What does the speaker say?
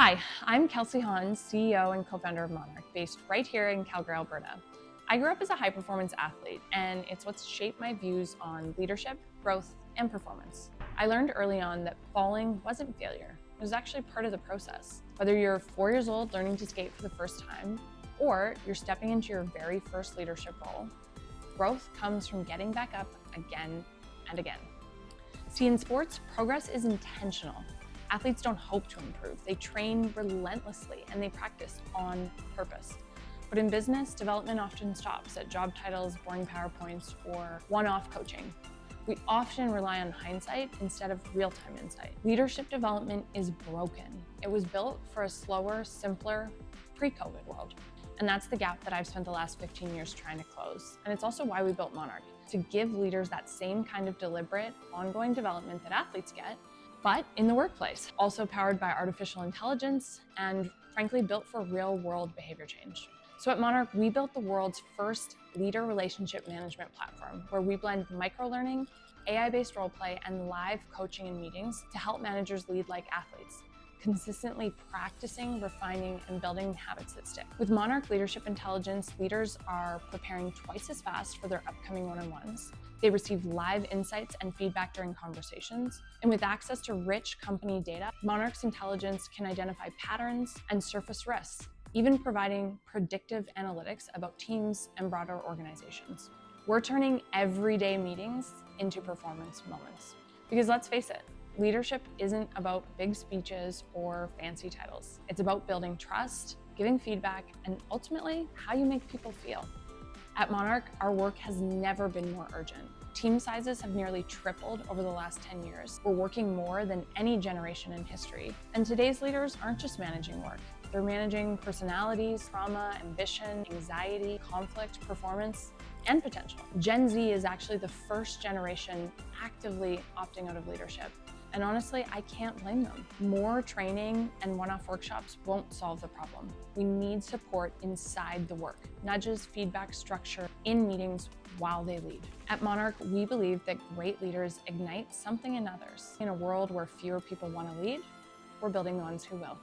Hi, I'm Kelsey Hahn, CEO and co-founder of Monark, based right here in Calgary, Alberta. I grew up as a high-performance athlete, and it's what's shaped my views on leadership, growth, and performance. I learned early on that falling wasn't failure. It was actually part of the process. Whether you're 4 years old learning to skate for the first time, or you're stepping into your very first leadership role, growth comes from getting back up again and again. See, in sports, progress is intentional. Athletes don't hope to improve. They train relentlessly and they practice on purpose. But in business, development often stops at job titles, boring PowerPoints, or one-off coaching. We often rely on hindsight instead of real-time insight. Leadership development is broken. It was built for a slower, simpler, pre-COVID world. And that's the gap that I've spent the last 15 years trying to close. And it's also why we built Monarch, to give leaders that same kind of deliberate, ongoing development that athletes get, but in the workplace, also powered by artificial intelligence and frankly built for real-world behavior change. So at Monarch, we built the world's first leader relationship management platform where we blend micro-learning, AI-based role play, and live coaching and meetings to help managers lead like athletes, consistently practicing, refining, and building habits that stick. With Monarch Leadership Intelligence, leaders are preparing twice as fast for their upcoming one-on-ones. They receive live insights and feedback during conversations. And with access to rich company data, Monarch's intelligence can identify patterns and surface risks, even providing predictive analytics about teams and broader organizations. We're turning everyday meetings into performance moments. Because let's face it, leadership isn't about big speeches or fancy titles. It's about building trust, giving feedback, and ultimately how you make people feel. At Monarch, our work has never been more urgent. Team sizes have nearly tripled over the last 10 years. We're working more than any generation in history. And today's leaders aren't just managing work. They're managing personalities, trauma, ambition, anxiety, conflict, performance, and potential. Gen Z is actually the first generation actively opting out of leadership. And honestly, I can't blame them. More training and one-off workshops won't solve the problem. We need support inside the work, nudges, feedback, structure in meetings while they lead. At Monarch, we believe that great leaders ignite something in others. In a world where fewer people want to lead, we're building the ones who will.